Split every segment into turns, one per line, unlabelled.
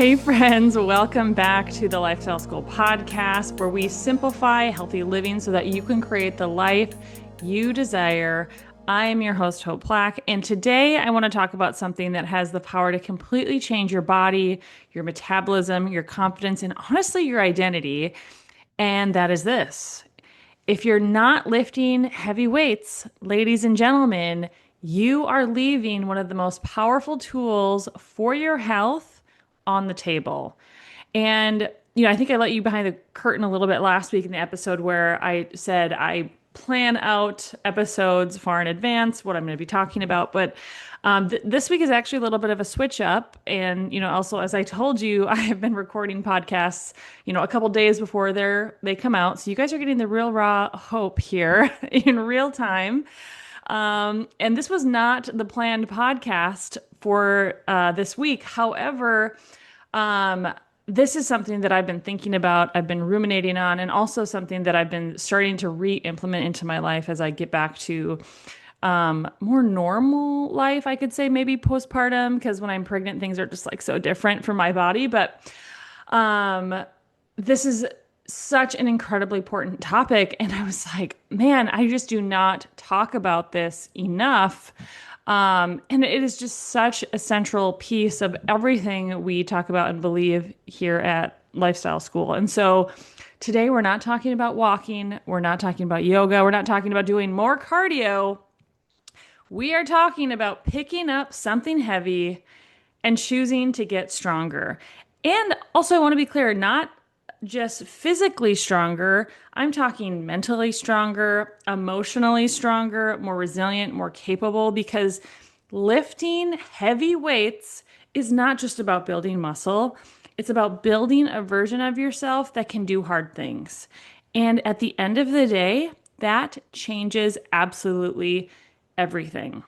Hey friends, welcome back to the Lifestyle School podcast, where we simplify healthy living so that you can create the life you desire. I am your host, Hope Plack, and today I want to talk about something that has the power to completely change your body, your metabolism, your confidence, and honestly, your identity. And that is this. If you're not lifting heavy weights, ladies and gentlemen, you are leaving one of the most powerful tools for your health on the table. And, I think I let you behind the curtain a little bit last week in the episode where I said I plan out episodes far in advance, what I'm going to be talking about. But this week is actually a little bit of a switch up. And, also, as I told you, I have been recording podcasts, a couple days before they come out. So you guys are getting the real raw Hope here in real time. And this was not the planned podcast for this week. However, this is something that I've been thinking about, I've been ruminating on, and also something that I've been starting to re-implement into my life as I get back to more normal life, I could say, maybe postpartum, because when I'm pregnant, things are just like so different for my body. But this is such an incredibly important topic. And I was like, man, I just do not talk about this enough. And it is just such a central piece of everything we talk about and believe here at Lifestyle School. And so today we're not talking about walking. We're not talking about yoga. We're not talking about doing more cardio. We are talking about picking up something heavy and choosing to get stronger. And also, I want to be clear, not just physically stronger. I'm talking mentally stronger, emotionally stronger, more resilient, more capable, because lifting heavy weights is not just about building muscle. It's about building a version of yourself that can do hard things. And at the end of the day, that changes absolutely everything.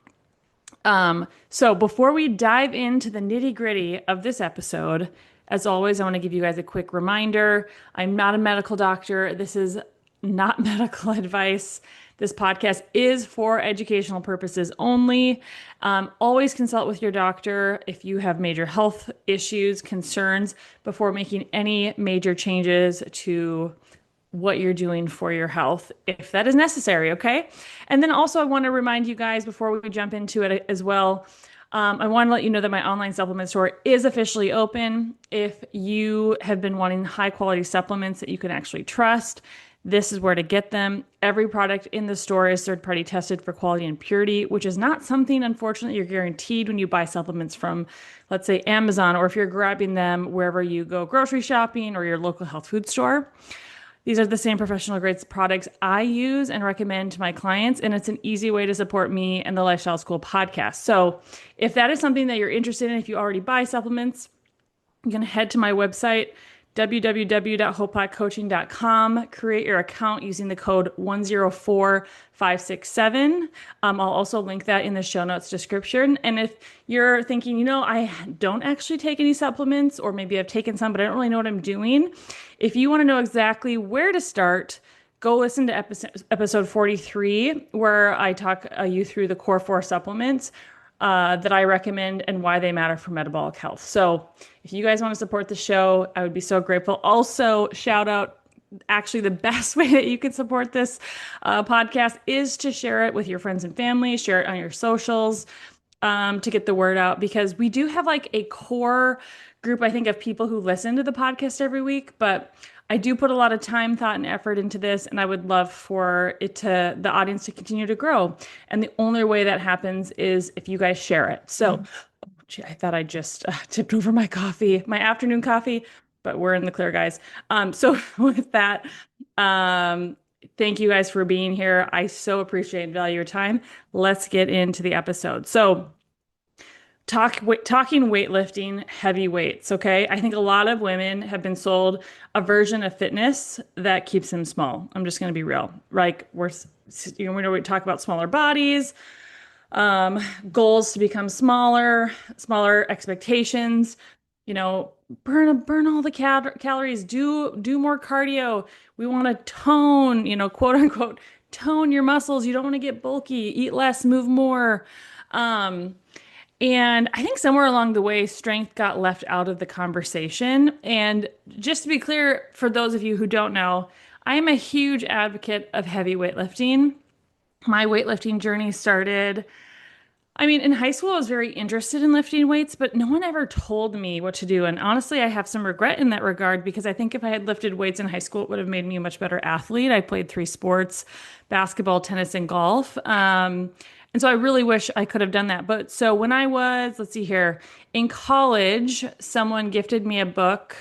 So before we dive into the nitty-gritty of this episode, as always, I want to give you guys a quick reminder. I'm not a medical doctor. This is not medical advice. This podcast is for educational purposes only. Always consult with your doctor if you have major health issues, concerns, before making any major changes to what you're doing for your health, if that is necessary, okay? And then also, I want to remind you guys before we jump into it as well, I want to let you know that my online supplement store is officially open. If you have been wanting high quality supplements that you can actually trust, this is where to get them. Every product in the store is third party tested for quality and purity, which is not something, unfortunately, you're guaranteed when you buy supplements from, let's say, Amazon, or if you're grabbing them wherever you go grocery shopping or your local health food store. These are the same professional grade products I use and recommend to my clients, and it's an easy way to support me and the Lifestyle School podcast. So if that is something that you're interested in, if you already buy supplements, you can head to my website, www.hopeplackcoaching.com, create your account using the code 104567. I'll also link that in the show notes description. And if you're thinking, I don't actually take any supplements, or maybe I've taken some, but I don't really know what I'm doing. If you want to know exactly where to start, go listen to episode 43, where I talk you through the core 4 supplements that I recommend and why they matter for metabolic health. So if you guys want to support the show, I would be so grateful. Also, shout out, actually the best way that you can support this podcast is to share it with your friends and family, share it on your socials to get the word out, because we do have like a core group, I think, of people who listen to the podcast every week, but I do put a lot of time, thought, and effort into this, and I would love for the audience to continue to grow. And the only way that happens is if you guys share it. So, I thought I just tipped over my coffee, my afternoon coffee, but we're in the clear, guys. So with that, thank you guys for being here. I so appreciate and value your time. Let's get into the episode. So, talking weightlifting, heavy weights, okay? I think a lot of women have been sold a version of fitness that keeps them small. I'm just going to be real. Like we talk about smaller bodies, goals to become smaller expectations, burn all the calories, do more cardio. We want to tone, quote unquote, tone your muscles. You don't want to get bulky, eat less, move more. And I think somewhere along the way, strength got left out of the conversation. And just to be clear, for those of you who don't know, I am a huge advocate of heavy weightlifting. My weightlifting journey started, I mean, in high school, I was very interested in lifting weights, but no one ever told me what to do. And honestly, I have some regret in that regard because I think if I had lifted weights in high school, it would have made me a much better athlete. I played three sports: basketball, tennis, and golf. And so I really wish I could have done that. But so when I was, let's see here, in college, someone gifted me a book.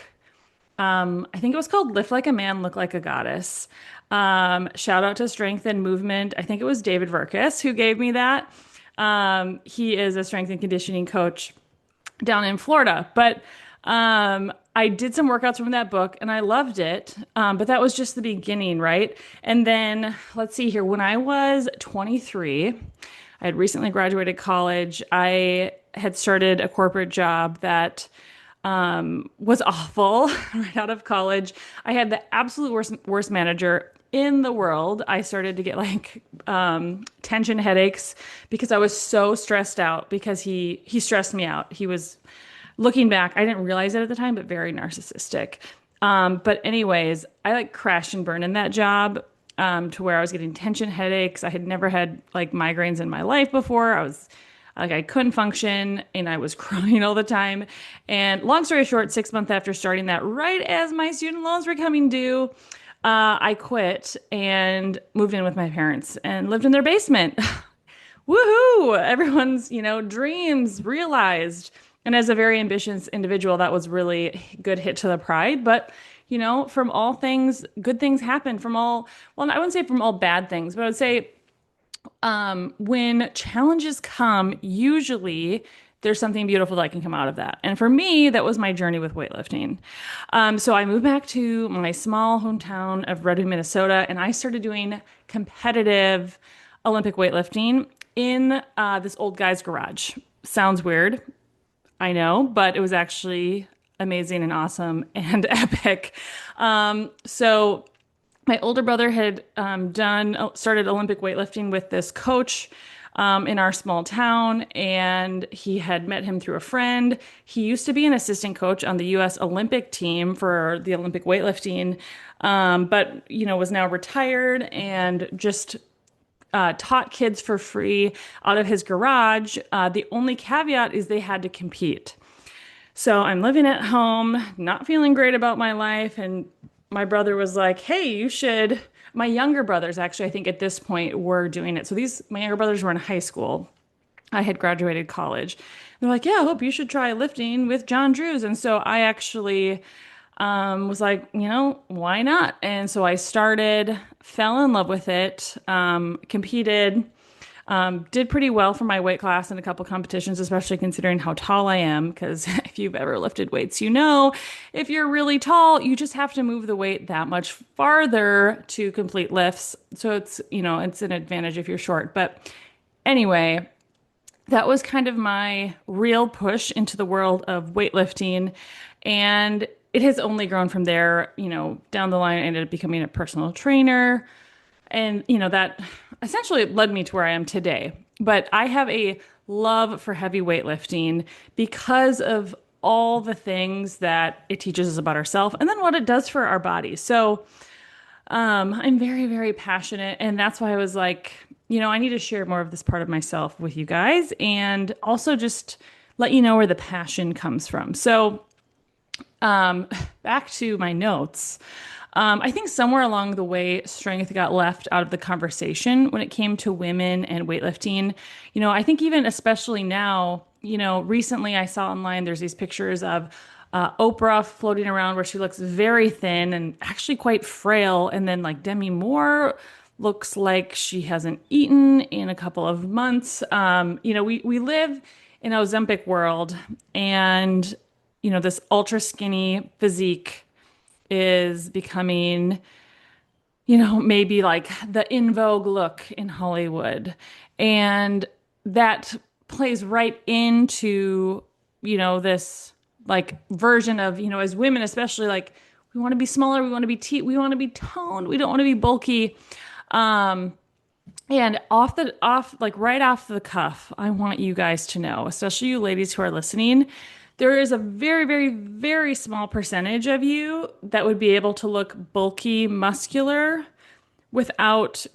I think it was called Lift Like a Man, Look Like a Goddess. Shout out to Strength and Movement. I think it was David Verkus who gave me that. He is a strength and conditioning coach down in Florida. But I did some workouts from that book and I loved it. But that was just the beginning, right? And then let's see here. When I was 23, I had recently graduated college. I had started a corporate job that was awful right out of college. I had the absolute worst manager in the world. I started to get like tension headaches because I was so stressed out because he stressed me out. He was looking back, I didn't realize it at the time, but very narcissistic. But anyways, I like crashed and burned in that job to where I was getting tension headaches. I had never had like migraines in my life before. I couldn't function and I was crying all the time. And long story short, 6 months after starting that, right as my student loans were coming due, I quit and moved in with my parents and lived in their basement. Woohoo! Everyone's, dreams realized. And as a very ambitious individual, that was really a good hit to the pride. But, from all things, good things happen well, I wouldn't say from all bad things, but I would say when challenges come, usually there's something beautiful that can come out of that. And for me, that was my journey with weightlifting. So I moved back to my small hometown of Red Hook, Minnesota, and I started doing competitive Olympic weightlifting in this old guy's garage. Sounds weird, I know, but it was actually amazing and awesome and epic. So my older brother had started Olympic weightlifting with this coach in our small town, and he had met him through a friend. He used to be an assistant coach on the U.S. Olympic team for the Olympic weightlifting, but was now retired and just taught kids for free out of his garage. The only caveat is they had to compete. So I'm living at home, not feeling great about my life, and my brother was like, hey, you should. My younger brothers, actually, I think at this point were doing it. So my younger brothers were in high school. I had graduated college. They're like, yeah, I hope you should try lifting with John Drews. And so I actually was like, why not? And so I started, fell in love with it, competed, did pretty well for my weight class in a couple competitions, especially considering how tall I am. Because if you've ever lifted weights, if you're really tall, you just have to move the weight that much farther to complete lifts. So it's an advantage if you're short. But anyway, that was kind of my real push into the world of weightlifting. And it has only grown from there. Down the line, I ended up becoming a personal trainer. And, that essentially led me to where I am today. But I have a love for heavy weightlifting because of all the things that it teaches us about ourselves and then what it does for our bodies. So I'm very, very passionate. And that's why I was like, I need to share more of this part of myself with you guys and also just let you know where the passion comes from. So back to my notes. I think somewhere along the way, strength got left out of the conversation when it came to women and weightlifting. I think even especially now, recently I saw online, there's these pictures of Oprah floating around where she looks very thin and actually quite frail. And then like Demi Moore looks like she hasn't eaten in a couple of months. We live in an Ozempic world and, this ultra skinny physique is becoming, maybe like the in vogue look in Hollywood. And that plays right into, this like version of, as women, especially like we want to be smaller, we want to be we want to be toned, we don't want to be bulky. And And like right off the cuff, I want you guys to know, especially you ladies who are listening, there is a very, very, very small percentage of you that would be able to look bulky, muscular without,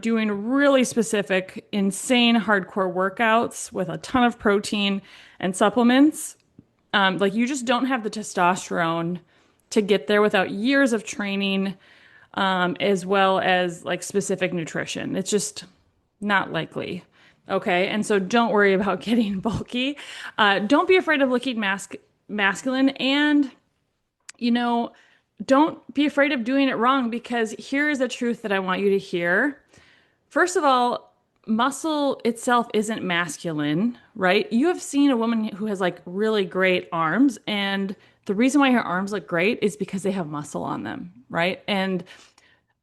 doing really specific, insane, hardcore workouts with a ton of protein and supplements. Like you just don't have the testosterone to get there without years of training, as well as like specific nutrition. It's just not likely. Okay. And so don't worry about getting bulky. Don't be afraid of looking masculine. And, you know, don't be afraid of doing it wrong because here is the truth that I want you to hear. First of all, muscle itself isn't masculine, right? You have seen a woman who has like really great arms, and the reason why her arms look great is because they have muscle on them, right? And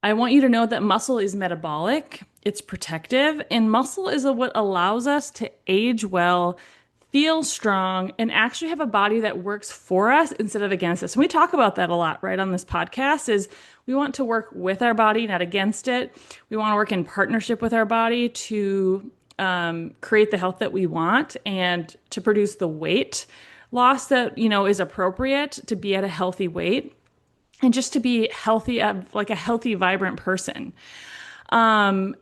I want you to know that muscle is metabolic, it's protective, and muscle is what allows us to age well, feel strong, and actually have a body that works for us instead of against us. And we talk about that a lot, right, on this podcast is we want to work with our body, not against it. We want to work in partnership with our body to create the health that we want and to produce the weight loss that, is appropriate to be at a healthy weight and just to be healthy, like a healthy, vibrant person. And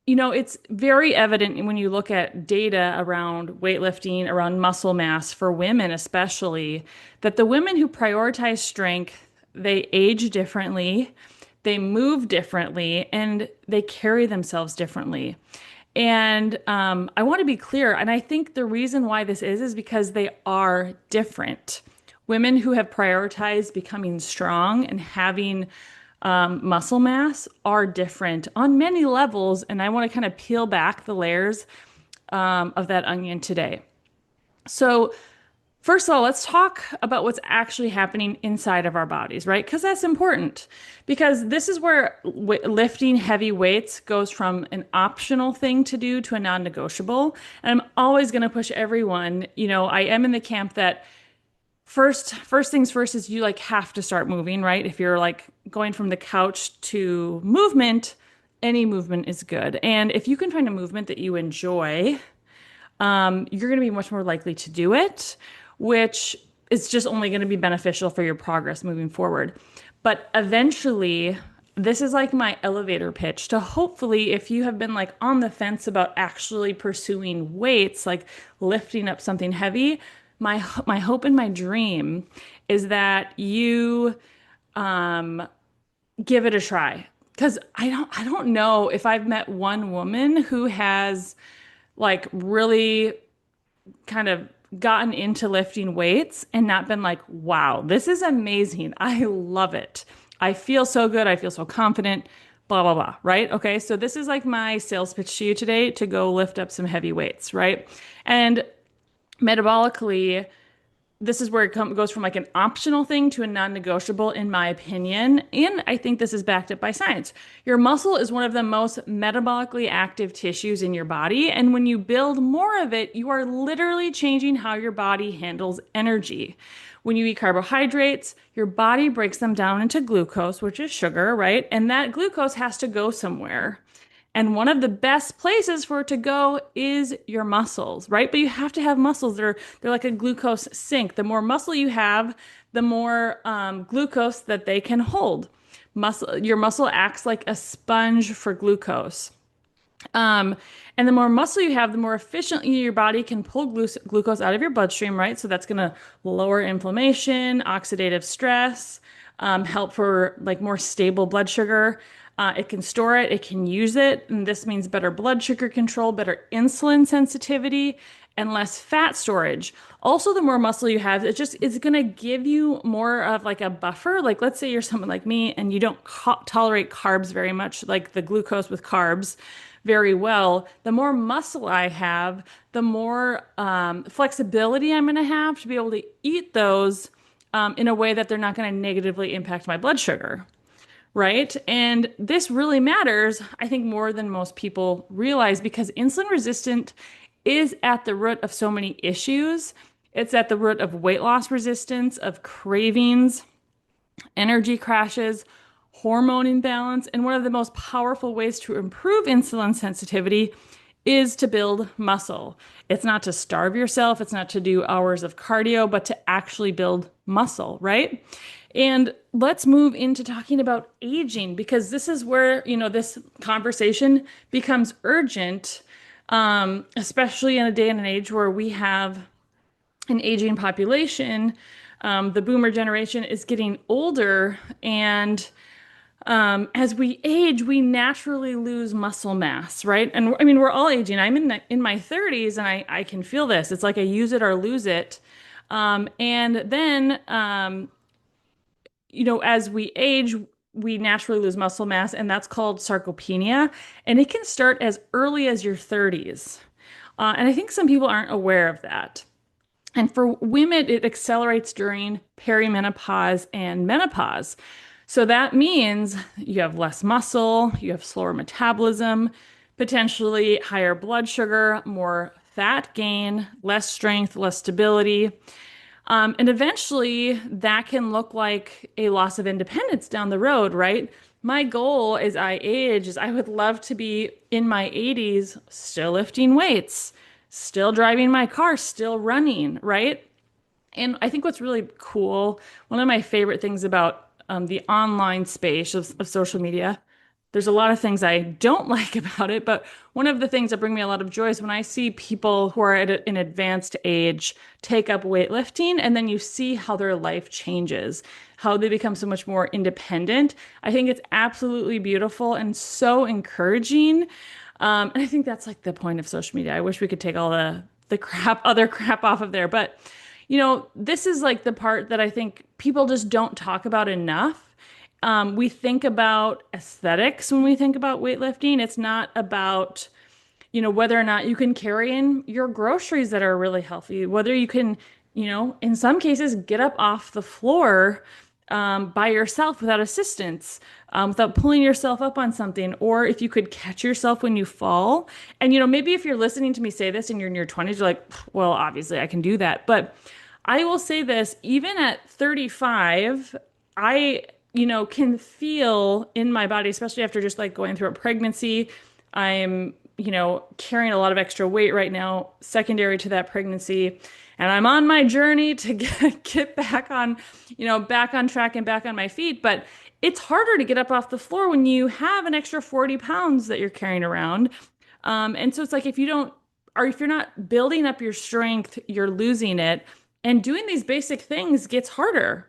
it's very evident when you look at data around weightlifting, around muscle mass for women, especially, that the women who prioritize strength, they age differently, they move differently, and they carry themselves differently. And I want to be clear, and I think the reason why this is because they are different. Women who have prioritized becoming strong and having muscle mass are different on many levels. And I want to kind of peel back the layers of that onion today. So, first of all, let's talk about what's actually happening inside of our bodies, right? Because that's important. Because this is where lifting heavy weights goes from an optional thing to do to a non-negotiable. And I'm always going to push everyone, I am in the camp that first things first is you like have to start moving, right? If you're like going from the couch to movement, any movement is good. And if you can find a movement that you enjoy, you're going to be much more likely to do it, which is just only going to be beneficial for your progress moving forward. But eventually, this is like my elevator pitch to hopefully, if you have been like on the fence about actually pursuing weights, like lifting up something heavy, my hope and my dream is that you give it a try. Because I don't know if I've met one woman who has like really kind of gotten into lifting weights and not been like, wow, this is amazing. I love it. I feel so good. I feel so confident, blah, blah, blah, right? Okay, so this is like my sales pitch to you today to go lift up some heavy weights, right? And metabolically, this is where it goes from like an optional thing to a non-negotiable, in my opinion. And I think this is backed up by science. Your muscle is one of the most metabolically active tissues in your body. And when you build more of it, you are literally changing how your body handles energy. When you eat carbohydrates, your body breaks them down into glucose, which is sugar, right? And that glucose has to go somewhere. And one of the best places for it to go is your muscles, right? But you have to have muscles. They're like a glucose sink. The more muscle you have, the more glucose that they can hold. Your muscle acts like a sponge for glucose. And the more muscle you have, the more efficiently your body can pull glucose out of your bloodstream, right? So that's going to lower inflammation, oxidative stress, help for like more stable blood sugar. It can store it, it can use it, and this means better blood sugar control, better insulin sensitivity, and less fat storage. Also, the more muscle you have, it's going to give you more of like a buffer. Like let's say you're someone like me and you don't tolerate carbs very much, like the glucose with carbs very well. The more muscle I have, the more flexibility I'm going to have to be able to eat those in a way that they're not going to negatively impact my blood sugar. Right? And this really matters, I think, more than most people realize because insulin resistant is at the root of so many issues. It's at the root of weight loss resistance, of cravings, energy crashes, hormone imbalance. And one of the most powerful ways to improve insulin sensitivity is to build muscle. It's not to starve yourself, it's not to do hours of cardio, but to actually build muscle, right? And let's move into talking about aging because this is where, this conversation becomes urgent, especially in a day and an age where we have an aging population. The boomer generation is getting older, and as we age, we naturally lose muscle mass, right? And I mean, we're all aging. I'm in my 30s, and I can feel this. It's like I use it or lose it. And then, as we age, we naturally lose muscle mass, and that's called sarcopenia. And it can start as early as your 30s. And I think some people aren't aware of that. And for women, it accelerates during perimenopause and menopause. So that means you have less muscle, you have slower metabolism, potentially higher blood sugar, more fat gain, less strength, less stability. And eventually that can look like a loss of independence down the road, right? My goal as I age is I would love to be in my 80s, still lifting weights, still driving my car, still running, right? And I think what's really cool, one of my favorite things about the online space of social media, there's a lot of things I don't like about it, but one of the things that bring me a lot of joy is when I see people who are at an advanced age take up weightlifting, and then you see how their life changes, how they become so much more independent. I think it's absolutely beautiful and so encouraging. And I think that's like the point of social media. I wish we could take all the other crap off of there, but this is like the part that I think people just don't talk about enough. We think about aesthetics when we think about weightlifting. It's not about, whether or not you can carry in your groceries that are really healthy, whether you can, in some cases, get up off the floor by yourself without assistance, without pulling yourself up on something, or if you could catch yourself when you fall. And, maybe if you're listening to me say this and you're in your 20s, you're like, well, obviously I can do that. But I will say this, even at 35, I can feel in my body, especially after just like going through a pregnancy. I'm, carrying a lot of extra weight right now, secondary to that pregnancy. And I'm on my journey to get back on, back on track and back on my feet. But it's harder to get up off the floor when you have an extra 40 pounds that you're carrying around. And so it's like if you don't, or if you're not building up your strength, you're losing it. And doing these basic things gets harder.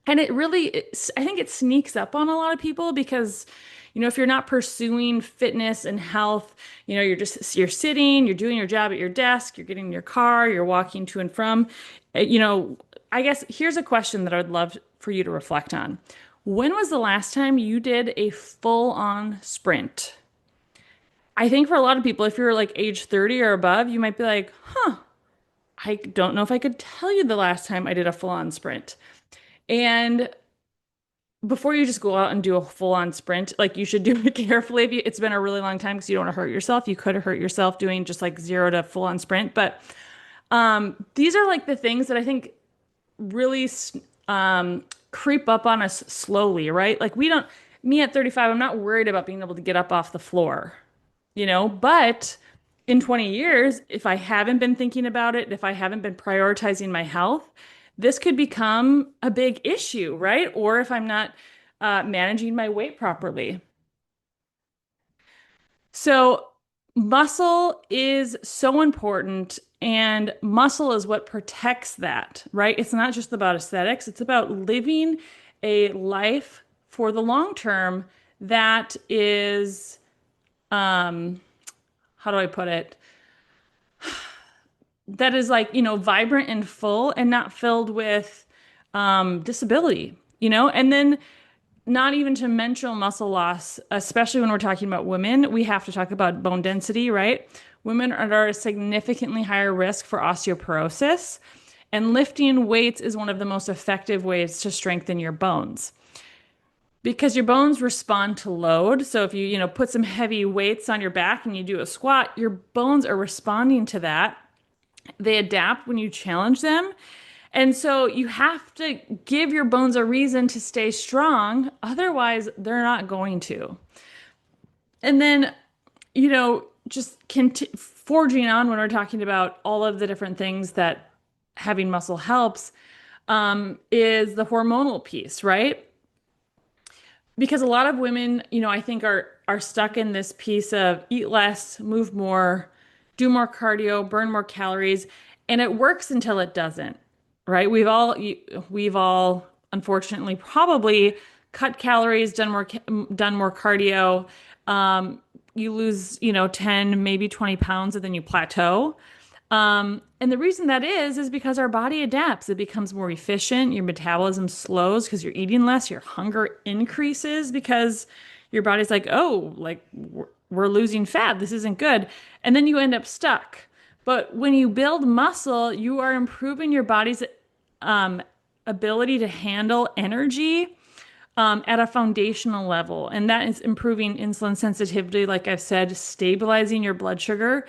And I think it sneaks up on a lot of people because, if you're not pursuing fitness and health, you're sitting, you're doing your job at your desk, you're getting in your car, you're walking to and from, I guess here's a question that I'd love for you to reflect on. When was the last time you did a full-on sprint? I think for a lot of people, if you're like age 30 or above, you might be like, I don't know if I could tell you the last time I did a full-on sprint. And before you just go out and do a full-on sprint, like you should do it carefully. If it's been a really long time because you don't want to hurt yourself. You could have hurt yourself doing just like 0 to full-on sprint. But these are like the things that I think really creep up on us slowly, right? Like me at 35, I'm not worried about being able to get up off the floor, but in 20 years, if I haven't been thinking about it, if I haven't been prioritizing my health, this could become a big issue, right? Or if I'm not managing my weight properly. So, muscle is so important, and muscle is what protects that, right? It's not just about aesthetics, it's about living a life for the long term that is, how do I put it? That is like, vibrant and full and not filled with disability, and then not even to mention muscle loss, especially when we're talking about women, we have to talk about bone density, right? Women are at a significantly higher risk for osteoporosis, and lifting weights is one of the most effective ways to strengthen your bones because your bones respond to load. So if you, put some heavy weights on your back and you do a squat, your bones are responding to that. They adapt when you challenge them. And so you have to give your bones a reason to stay strong. Otherwise, they're not going to. And then, just forging on when we're talking about all of the different things that having muscle helps, is the hormonal piece, right? Because a lot of women, I think are stuck in this piece of eat less, move more, do more cardio, burn more calories, and it works until it doesn't, right? We've all unfortunately probably cut calories, done more cardio. You lose, 10, maybe 20 pounds, and then you plateau. And the reason that is because our body adapts. It becomes more efficient. Your metabolism slows because you're eating less. Your hunger increases because your body's like, oh, like we're losing fat. This isn't good. And then you end up stuck. But when you build muscle, you are improving your body's um, ability to handle energy at a foundational level. And that is improving insulin sensitivity, like I've said, stabilizing your blood sugar.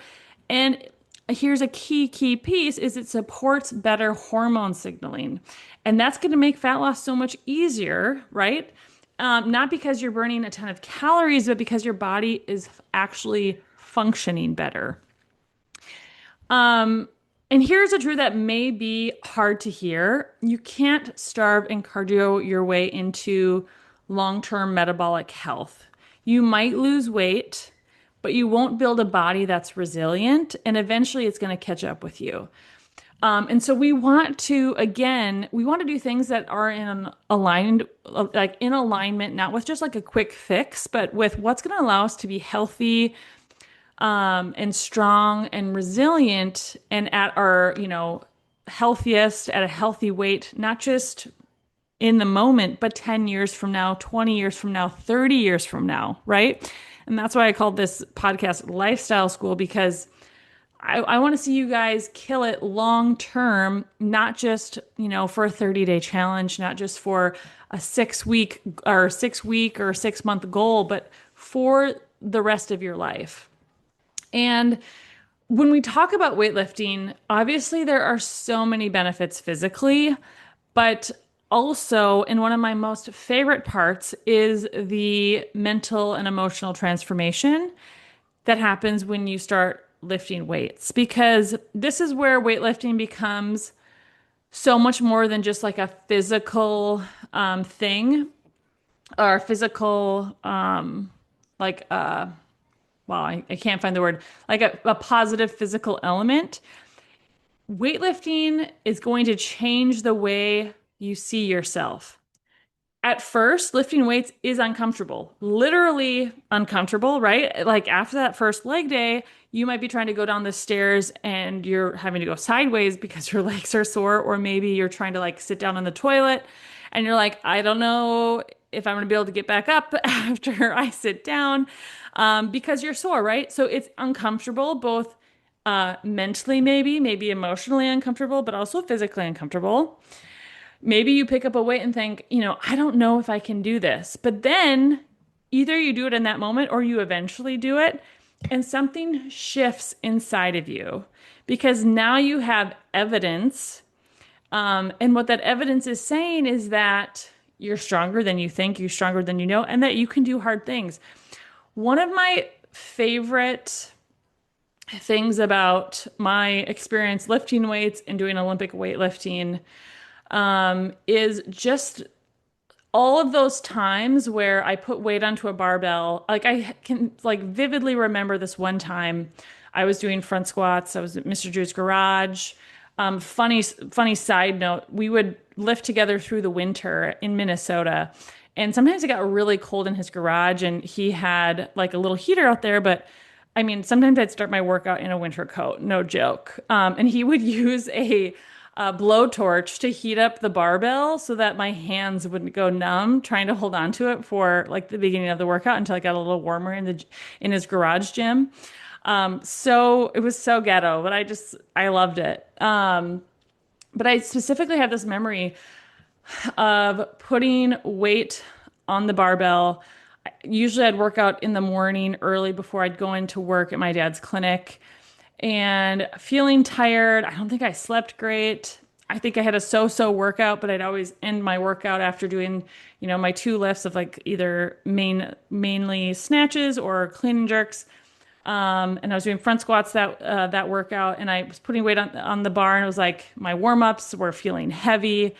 And here's a key piece is it supports better hormone signaling. And that's going to make fat loss so much easier, right? Not because you're burning a ton of calories, but because your body is actually functioning better. And here's a truth that may be hard to hear. You can't starve and cardio your way into long-term metabolic health. You might lose weight, but you won't build a body that's resilient, and eventually it's going to catch up with you. And so we want to do things that are in alignment, not with just like a quick fix, but with what's going to allow us to be healthy, and strong and resilient and at our, healthiest at a healthy weight, not just in the moment, but 10 years from now, 20 years from now, 30 years from now, right? And that's why I called this podcast Lifestyle School, because I want to see you guys kill it long term, not just, for a 30-day challenge, not just for a 6 week or 6 month goal, but for the rest of your life. And when we talk about weightlifting, obviously there are so many benefits physically, but also, and one of my most favorite parts is the mental and emotional transformation that happens when you start lifting weights, because this is where weightlifting becomes so much more than just like a physical thing or physical like well, I can't find the word, like a positive physical element. Weightlifting is going to change the way you see yourself. At first, lifting weights is uncomfortable, literally uncomfortable, right? Like after that first leg day, you might be trying to go down the stairs and you're having to go sideways because your legs are sore, or maybe you're trying to like sit down in the toilet and you're like, I don't know if I'm going to be able to get back up after I sit down, because you're sore, right? So it's uncomfortable, both mentally, maybe emotionally uncomfortable, but also physically uncomfortable. Maybe you pick up a weight and think, I don't know if I can do this. But then either you do it in that moment or you eventually do it, and something shifts inside of you because now you have evidence. And what that evidence is saying is that you're stronger than you think, you're stronger than you know, and that you can do hard things. One of my favorite things about my experience lifting weights and doing Olympic weightlifting is just all of those times where I put weight onto a barbell. Like I can like vividly remember this one time I was doing front squats. I was at Mr. Drew's garage. Funny side note, we would lift together through the winter in Minnesota. And sometimes it got really cold in his garage and he had like a little heater out there, but I mean, sometimes I'd start my workout in a winter coat, no joke. And he would use a blowtorch to heat up the barbell so that my hands wouldn't go numb trying to hold on to it for like the beginning of the workout until I got a little warmer in his garage gym. So it was so ghetto, but I loved it. But I specifically have this memory of putting weight on the barbell. Usually I'd work out in the morning early before I'd go into work at my dad's clinic and feeling tired. I don't think I slept great. I think I had a so-so workout, but I'd always end my workout after doing, my two lifts of like either mainly snatches or clean and jerks. And I was doing front squats that workout, and I was putting weight on the bar, and it was like my warm-ups were feeling heavy,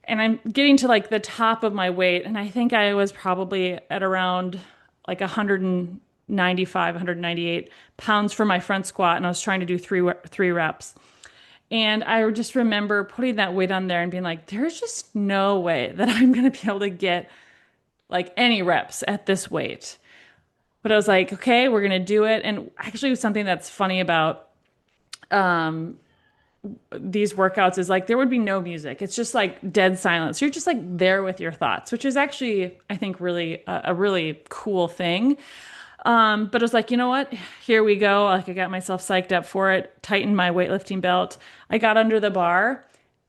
and I'm getting to like the top of my weight, and I think I was probably at around like 195, 198 pounds for my front squat, and I was trying to do three reps. And I just remember putting that weight on there and being like, there's just no way that I'm going to be able to get like any reps at this weight. But I was like, okay, we're going to do it. And actually, something that's funny about these workouts is like there would be no music. It's just like dead silence. You're just like there with your thoughts, which is actually, I think, really a really cool thing. But I was like, you know what? Here we go. Like I got myself psyched up for it, tightened my weightlifting belt. I got under the bar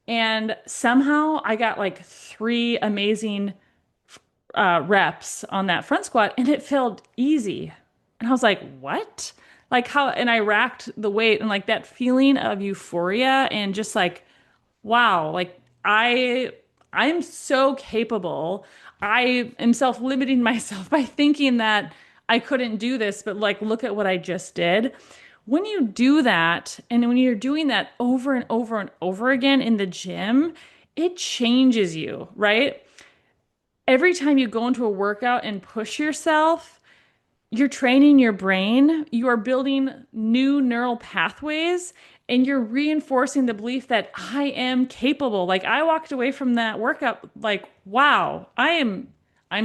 and somehow I got like three amazing reps on that front squat and it felt easy. And I was like, what? Like how, and I racked the weight and like that feeling of euphoria and just like, wow, like I'm so capable. I am self-limiting myself by thinking that I couldn't do this, but like look at what I just did. When you do that, and when you're doing that over and over and over again in the gym, it changes you, right? Every time you go into a workout and push yourself, you're training your brain, you are building new neural pathways, and you're reinforcing the belief that I am capable. Like I walked away from that workout like, wow, I'm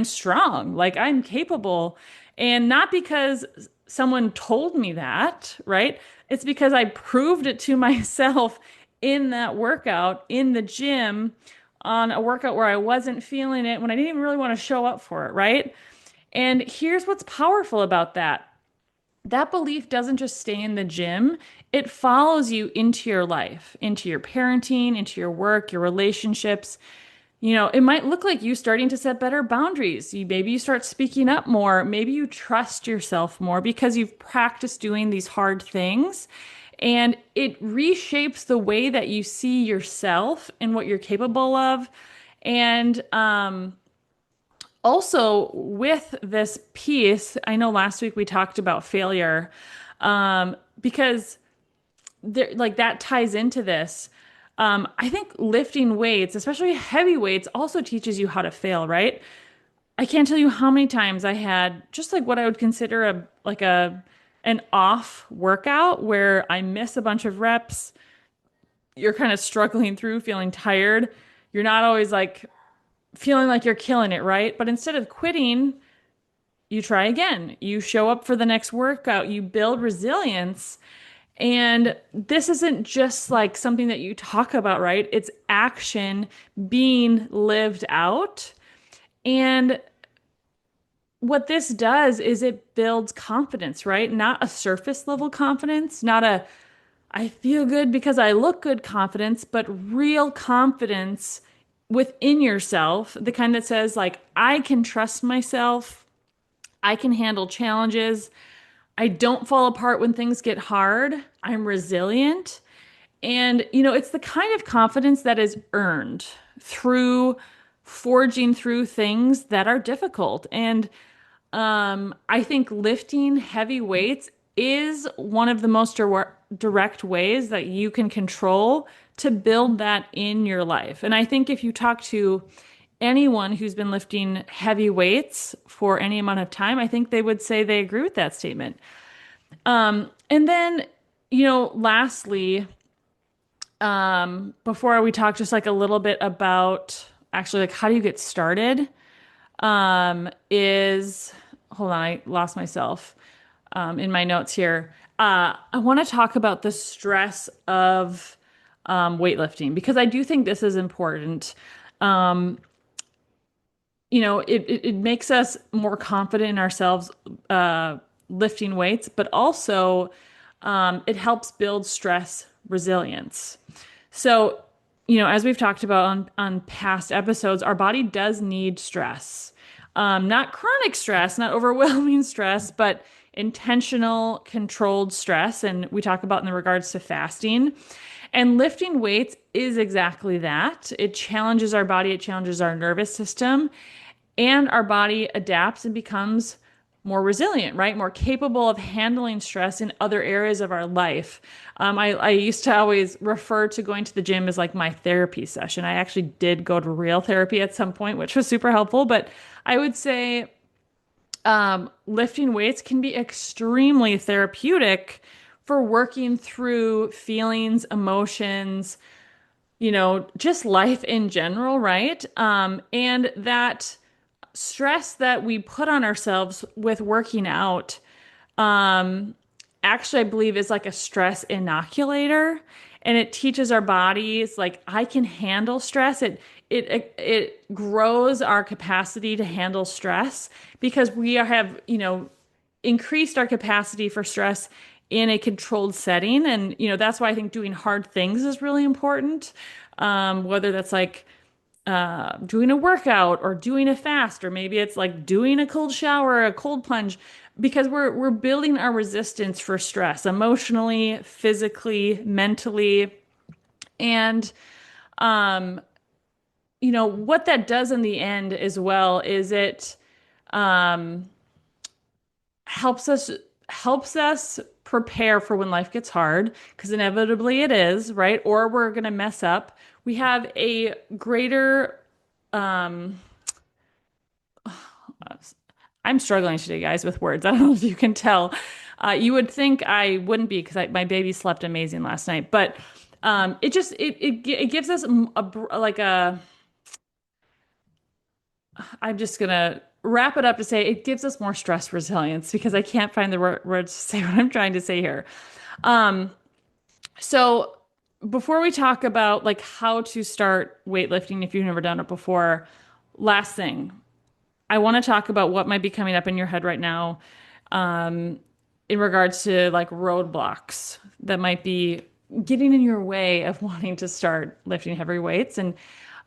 strong. Like I'm capable. And not because someone told me that, right? It's because I proved it to myself in that workout in the gym on a workout where I wasn't feeling it when I didn't even really want to show up for it, right? And here's what's powerful about that. That belief doesn't just stay in the gym, it follows you into your life, into your parenting, into your work, your relationships. It might look like you starting to set better boundaries. Maybe you start speaking up more. Maybe you trust yourself more because you've practiced doing these hard things. And it reshapes the way that you see yourself and what you're capable of. And also, with this piece, I know last week we talked about failure because like that ties into this. I think lifting weights, especially heavy weights, also teaches you how to fail, right? I can't tell you how many times I had just like what I would consider an off workout where I miss a bunch of reps. You're kind of struggling through, feeling tired. You're not always like feeling like you're killing it, right? But instead of quitting, you try again. You show up for the next workout. You build resilience. And this isn't just like something that you talk about, right? It's action being lived out. And what this does is it builds confidence, right? Not a surface level confidence, not a I feel good because I look good confidence, but real confidence within yourself, the kind that says, like, I can trust myself, I can handle challenges. I don't fall apart when things get hard. I'm resilient. And, it's the kind of confidence that is earned through forging through things that are difficult. And I think lifting heavy weights is one of the most direct ways that you can control to build that in your life. And I think if you talk to anyone who's been lifting heavy weights for any amount of time, I think they would say they agree with that statement. And then, lastly, before we talk just like a little bit about actually like how do you get started, is hold on, I lost myself in my notes here. I want to talk about the stress of weightlifting because I do think this is important. It makes us more confident in ourselves lifting weights, but also it helps build stress resilience. So, as we've talked about on past episodes, our body does need stress. Not chronic stress, not overwhelming stress, but intentional, controlled stress. And we talk about in regards to fasting. And lifting weights is exactly that. It challenges our body, it challenges our nervous system, and our body adapts and becomes more resilient, right? More capable of handling stress in other areas of our life. I used to always refer to going to the gym as like my therapy session. I actually did go to real therapy at some point, which was super helpful. But I would say lifting weights can be extremely therapeutic for working through feelings, emotions, just life in general, right? And that stress that we put on ourselves with working out, um, actually, I believe is like a stress inoculator, and it teaches our bodies like I can handle stress. It grows our capacity to handle stress because have increased our capacity for stress in a controlled setting, and that's why I think doing hard things is really important. Whether that's like doing a workout or doing a fast, or maybe it's like doing a cold shower, a cold plunge, because we're building our resistance for stress emotionally, physically, mentally. And um, what that does in the end as well is it um helps us helps us prepare for when life gets hard, because inevitably it is, right? Or we're gonna mess up. We have a greater um I'm struggling today, guys, with words. I don't know if you can tell. You would think I wouldn't be because my baby slept amazing last night, but it gives us like a. I'm just gonna wrap it up to say it gives us more stress resilience because I can't find the words to say what I'm trying to say here. Um, so before we talk about like how to start weightlifting if you've never done it before, last thing, I want to talk about what might be coming up in your head right now, um, in regards to like roadblocks that might be getting in your way of wanting to start lifting heavy weights. And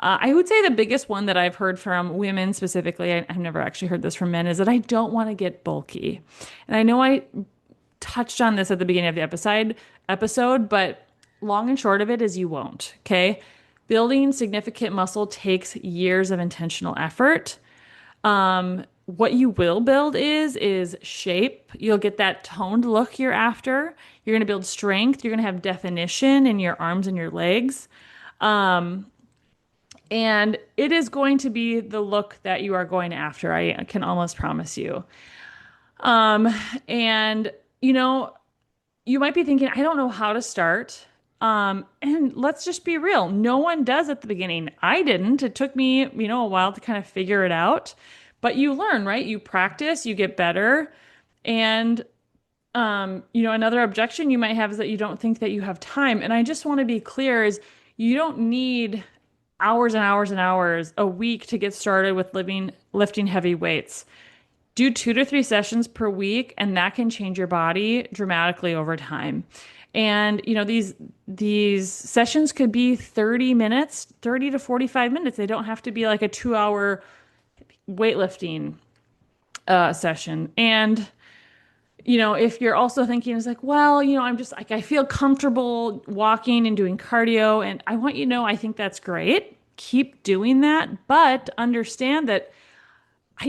I would say the biggest one that I've heard from women specifically, I've never actually heard this from men, is that I don't want to get bulky. And I know I touched on this at the beginning of the episode, but long and short of it is you won't. Okay. Building significant muscle takes years of intentional effort. What you will build is shape. You'll get that toned look you're after. You're going to build strength. You're going to have definition in your arms and your legs. Um, and it is going to be the look that you are going after. I can almost promise you. Um, and you know, you might be thinking, I don't know how to start. And let's just be real. No one does at the beginning. I didn't. It took me, a while to kind of figure it out. But you learn, right? You practice, you get better. And another objection you might have is that you don't think that you have time. And I just want to be clear is you don't need hours and hours and hours a week to get started with lifting heavy weights. Do 2 to 3 sessions per week, and that can change your body dramatically over time. And these sessions could be 30 minutes, 30 to 45 minutes. They don't have to be like a 2 hour weightlifting session. And if you're also thinking is like, well, I'm just like I feel comfortable walking and doing cardio, and I want I think that's great. Keep doing that, but understand that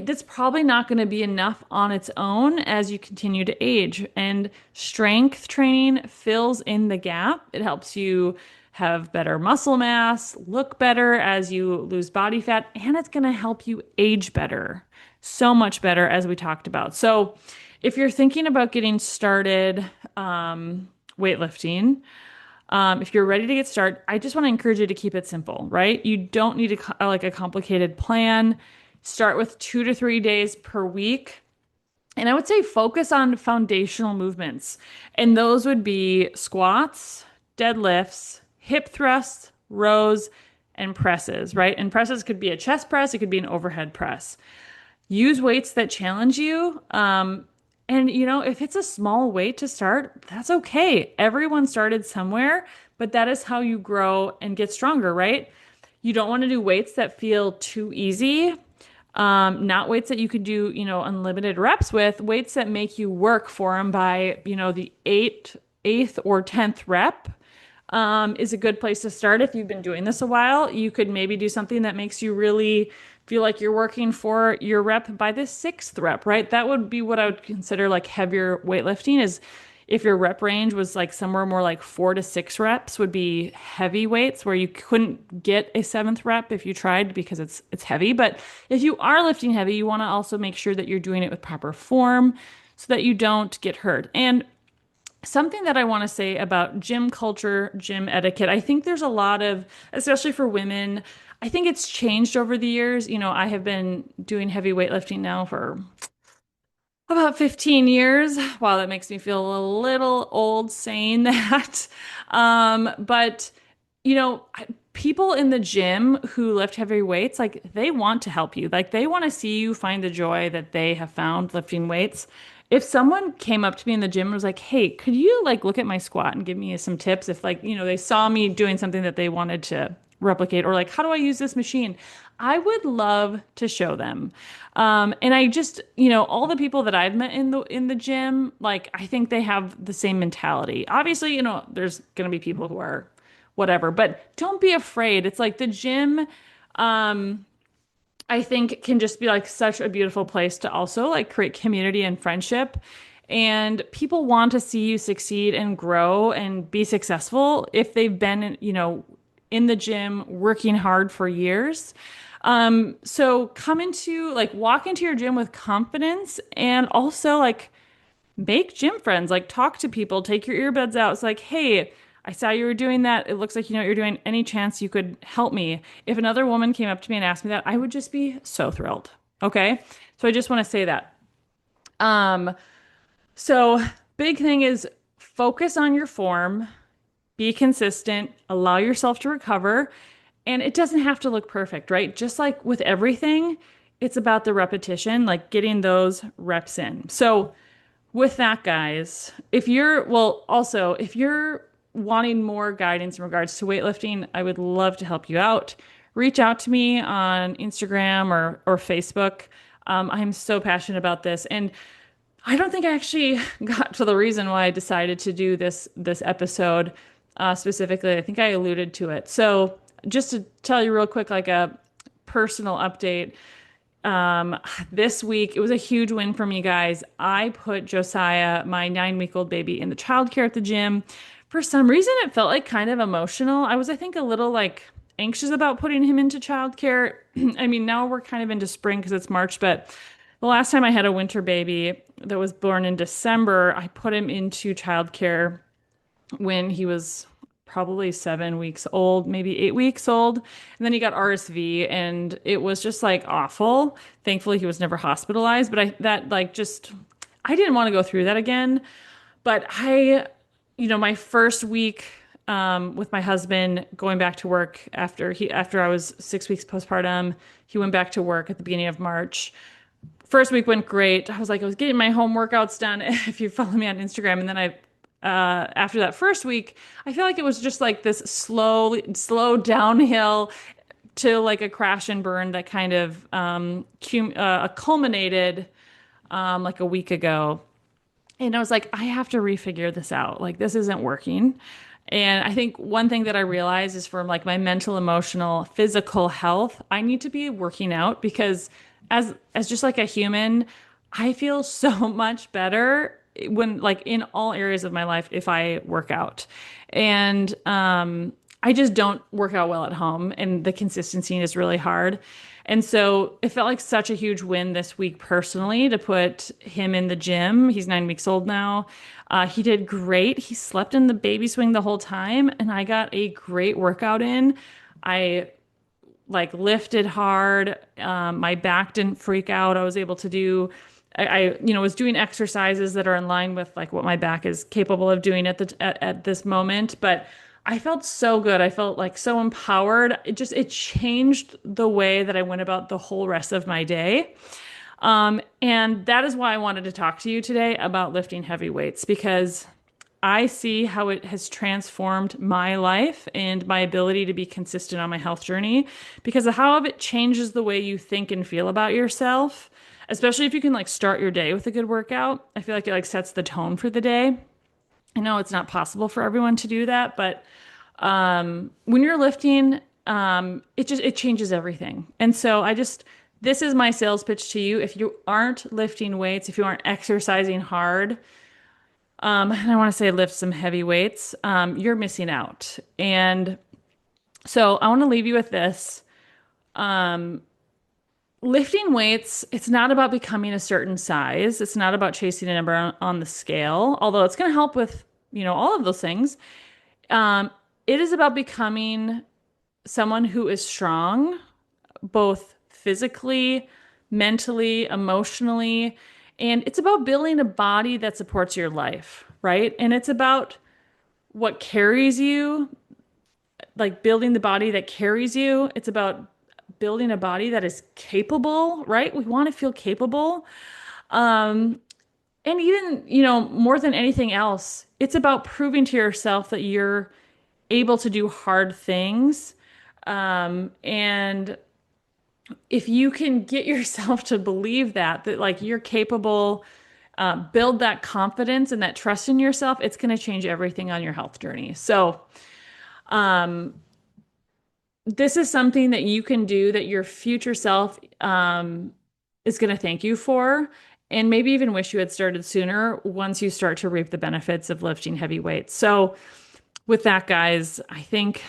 that's probably not going to be enough on its own as you continue to age. And strength training fills in the gap. It helps you have better muscle mass, look better as you lose body fat, and it's going to help you age better. So much better, as we talked about. So if you're thinking about getting started weightlifting, if you're ready to get started, I just want to encourage you to keep it simple, right? You don't need a complicated plan. Start with 2 to 3 days per week. And I would say focus on foundational movements. And those would be squats, deadlifts, hip thrusts, rows, and presses, right? And presses could be a chest press, it could be an overhead press. Use weights that challenge you. And if it's a small weight to start, that's okay. Everyone started somewhere, but that is how you grow and get stronger, right? You don't want to do weights that feel too easy. Not weights that you could do, unlimited reps with, weights that make you work for them by, the eighth or 10th rep. is a good place to start. If you've been doing this a while, you could maybe do something that makes you really feel like you're working for your rep by the sixth rep, right? That would be what I would consider like heavier weightlifting is if your rep range was like somewhere more like 4 to 6 reps would be heavy weights where you couldn't get a seventh rep if you tried because it's heavy. But if you are lifting heavy, you want to also make sure that you're doing it with proper form so that you don't get hurt. And something that I want to say about gym culture, gym etiquette, I think there's a lot of, especially for women, I think it's changed over the years. I have been doing heavy weightlifting now for about 15 years. Wow, that makes me feel a little old saying that. But people in the gym who lift heavy weights, like they want to help you. Like they want to see you find the joy that they have found lifting weights. If someone came up to me in the gym and was like, "Hey, could you like look at my squat and give me some tips?" If like, they saw me doing something that they wanted to replicate or like, "How do I use this machine?" I would love to show them. And I just, all the people that I've met in the gym, like I think they have the same mentality. Obviously, there's going to be people who are whatever, but don't be afraid. It's like the gym, I think can just be like such a beautiful place to also like create community and friendship. And people want to see you succeed and grow and be successful if they've been, in the gym working hard for years. So walk into your gym with confidence and also like make gym friends, like talk to people, take your earbuds out. It's like, hey, I saw you were doing that. It looks like you know what you're doing. Any chance you could help me? If another woman came up to me and asked me that, I would just be so thrilled. Okay. So I just want to say that. Um, so big thing is focus on your form, be consistent, allow yourself to recover, and it doesn't have to look perfect, right? Just like with everything, it's about the repetition, like getting those reps in. So with that, guys, if you're wanting more guidance in regards to weightlifting, I would love to help you out. Reach out to me on Instagram or Facebook. I'm so passionate about this, and I don't think I actually got to the reason why I decided to do this episode specifically. I think I alluded to it. So just to tell you real quick, like a personal update. This week, it was a huge win for me, guys. I put Josiah, my 9-week-old baby, in the childcare at the gym. For some reason, it felt like kind of emotional. I was, I think, a little like anxious about putting him into childcare. I mean, now we're kind of into spring because it's March, but the last time I had a winter baby that was born in December, I put him into childcare when he was probably 7 weeks old, maybe 8 weeks old. And then he got RSV and it was just like awful. Thankfully, he was never hospitalized, but I didn't want to go through that again. But my first week with my husband going back to work after I was 6 weeks postpartum, he went back to work at the beginning of March. First week went great. I was getting my home workouts done if you follow me on Instagram. And then after that first week, I feel like it was just like this slow downhill to like a crash and burn that kind of culminated like a week ago. And I was like, I have to refigure this out. Like, this isn't working. And I think one thing that I realized is from like my mental, emotional, physical health, I need to be working out because as just like a human, I feel so much better when like in all areas of my life if I work out. And I just don't work out well at home and the consistency is really hard. And so it felt like such a huge win this week personally to put him in the gym. He's 9 weeks old now. He did great. He slept in the baby swing the whole time and I got a great workout in. I like lifted hard. My back didn't freak out. I was able to do, was doing exercises that are in line with like what my back is capable of doing at this moment. But I felt so good. I felt like so empowered. It changed the way that I went about the whole rest of my day. And that is why I wanted to talk to you today about lifting heavy weights because I see how it has transformed my life and my ability to be consistent on my health journey because of how it changes the way you think and feel about yourself, especially if you can like start your day with a good workout. I feel like it like sets the tone for the day. I know it's not possible for everyone to do that, but When you're lifting, it changes everything. And so this is my sales pitch to you. If you aren't lifting weights, if you aren't exercising hard, and I want to say lift some heavy weights, you're missing out. And so I want to leave you with this. Lifting weights, it's not about becoming a certain size. It's not about chasing a number on the scale, although it's going to help with, all of those things. Um, it is about becoming someone who is strong, both physically, mentally, emotionally, and it's about building a body that supports your life, right? And it's about what carries you, like building the body that carries you. It's about building a body that is capable, right? We want to feel capable. And even, more than anything else, it's about proving to yourself that you're able to do hard things. And if you can get yourself to believe that like you're capable, build that confidence and that trust in yourself, it's going to change everything on your health journey. So, this is something that you can do that your future self, is going to thank you for, and maybe even wish you had started sooner once you start to reap the benefits of lifting heavy weights. So with that, guys, I think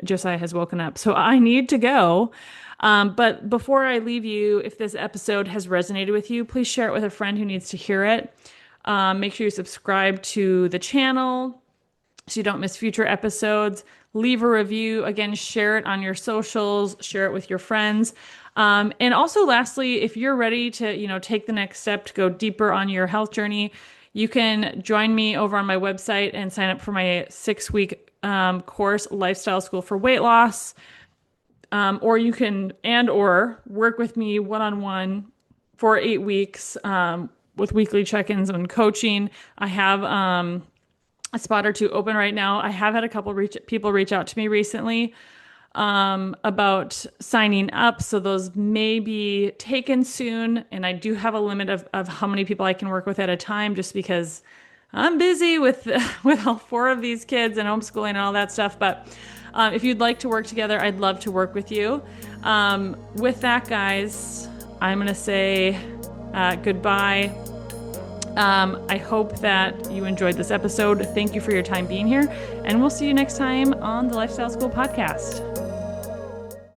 Josiah has woken up, so I need to go. But before I leave you, if this episode has resonated with you, please share it with a friend who needs to hear it. Make sure you subscribe to the channel so you don't miss future episodes. Leave a review. Again, share it on your socials, share it with your friends. And also lastly, if you're ready to, take the next step to go deeper on your health journey, you can join me over on my website and sign up for my 6-week course, Lifestyle School for Weight Loss. Or you can or work with me one-on-one for 8 weeks with weekly check-ins and coaching. I have a spot or two open right now. I have had a couple people reach out to me recently about signing up. So those may be taken soon. And I do have a limit of how many people I can work with at a time, just because I'm busy with all 4 of these kids and homeschooling and all that stuff. But if you'd like to work together, I'd love to work with you. With that, guys, I'm going to say goodbye. I hope that you enjoyed this episode. Thank you for your time being here, and we'll see you next time on the Lifestyle School podcast.